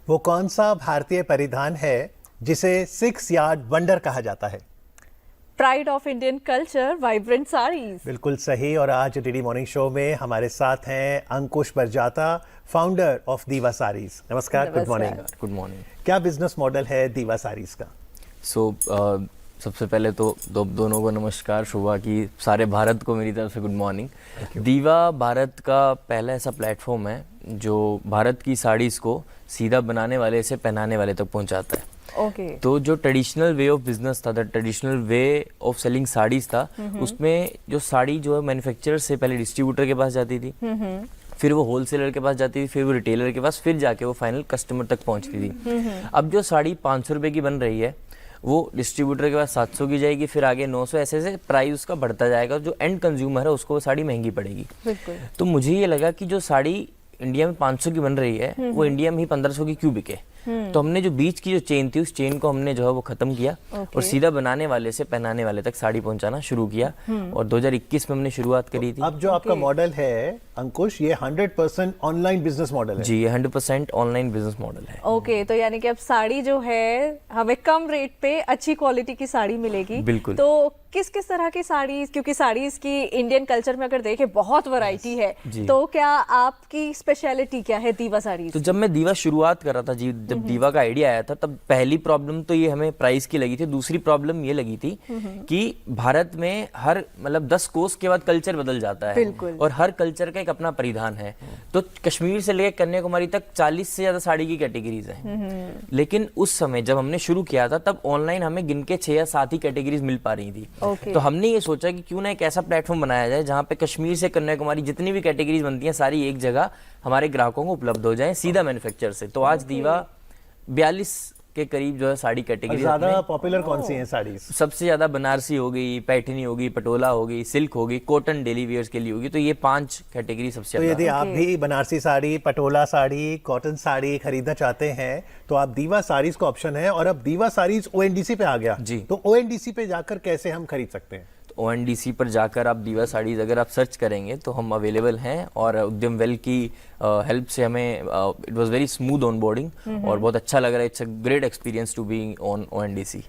वो कौन सा भारतीय परिधान है जिसे 6 यार्ड वंडर कहा जाता है? Pride of Indian culture, vibrant saris. बिल्कुल सही। और आज डीडी मॉर्निंग शो में हमारे साथ हैं अंकुश बरजाता, फाउंडर ऑफ दीवा साड़ीज। नमस्कार, गुड मॉर्निंग। Good morning. क्या बिजनेस मॉडल है दीवा साड़ीज का? सबसे पहले तो दोनों को नमस्कार, शोभा की सारे भारत को मेरी तरफ से गुड मॉर्निंग। दीवा भारत का पहला ऐसा प्लेटफॉर्म है जो भारत की साड़ीज़ को सीधा बनाने वाले से पहनाने वाले तक पहुंचाता है। तो जो ट्रेडिशनल वे ऑफ बिजनेस था, traditional way of selling saris था, उसमें जो साड़ी जो है मैन्युफैक्चरर से पहले डिस्ट्रीब्यूटर के पास जाती थी, फिर वो होलसेलर के पास जाती थी, फिर वो रिटेलर के पास, फिर जाके वो फाइनल कस्टमर तक पहुंचती थी। अब जो साड़ी 500 रुपए की बन रही है वो डिस्ट्रीब्यूटर के पास 700 की जाएगी, फिर आगे 900, ऐसे ऐसे प्राइस उसका बढ़ता जाएगा। जो एंड कंज्यूमर है उसको वो साड़ी महंगी पड़ेगी। तो मुझे ये लगा कि जो साड़ी इंडिया में 500 की बन रही है वो इंडिया में ही 1500 की क्यों बिके। तो हमने जो बीच की जो चेन थी उस चेन को हमने जो है वो खत्म किया और सीधा बनाने वाले से पहनाने वाले तक साड़ी पहुंचाना शुरू किया और 2021 में हमने शुरुआत करी थी। अब जो आपका मॉडल है अंकुश, ये 100% ऑनलाइन बिजनेस मॉडल है? जी, ये 100% ऑनलाइन बिजनेस मॉडल है। ओके, तो यानी कि अब साड़ी जो है हमें कम रेट पे अच्छी क्वालिटी की साड़ी मिलेगी। बिल्कुल। तो किस किस तरह की साड़ी, क्योंकि साड़ीज की इंडियन कल्चर में अगर देखें बहुत वैरायटी है, तो क्या आपकी स्पेशलिटी क्या है दीवा साड़ीज? तो जब मैं दीवा शुरुआत कर रहा था जी, जब दीवा का आइडिया आया था, तब पहली प्रॉब्लम तो ये हमें प्राइस की लगी थी। दूसरी प्रॉब्लम ये लगी थी कि भारत में हर 10 कोस के बाद कल्चर बदल जाता है और हर कल्चर का एक अपना परिधान है। तो कश्मीर से लेकर कन्याकुमारी तक 40 से ज्यादा साड़ी की कैटेगरीज हैं। लेकिन उस समय जब हमने शुरू किया था तब ऑनलाइन हमें गिन के 6 या 7 ही कैटेगरीज मिल पा रही थी। तो हमने ये सोचा कि क्यों ना एक ऐसा प्लेटफॉर्म बनाया जाए जहाँ पे कश्मीर से कन्याकुमारी जितनी भी कैटेगरीज बनती हैं सारी एक जगह हमारे ग्राहकों को उपलब्ध हो जाए सीधा मैन्युफैक्चर से। तो आज दीवा 42 के करीब जो है साड़ी कैटेगरी। ज्यादा पॉपुलर कौन सी हैं साड़ी? सबसे ज्यादा बनारसी हो गई, पैठनी हो गई, पटोला हो गई, सिल्क हो गई, कॉटन डेली वेयर्स के लिए होगी। तो ये 5 कैटेगरी सबसे ज्यादा। तो यदि आप भी बनारसी साड़ी, पटोला साड़ी, कॉटन साड़ी खरीदना चाहते हैं तो आप दीवा साड़ीज का ऑप्शन है। और अब दीवा साड़ीज ONDC पे आ गया जी, तो ONDC पे जाकर कैसे हम खरीद सकते हैं? ONDC पर जाकर आप दीवा साड़ीज अगर आप सर्च करेंगे तो हम अवेलेबल हैं और उद्यम वेल की हेल्प से हमें it was very smooth on boarding और बहुत अच्छा लग रहा है। It's a great experience to be on ONDC।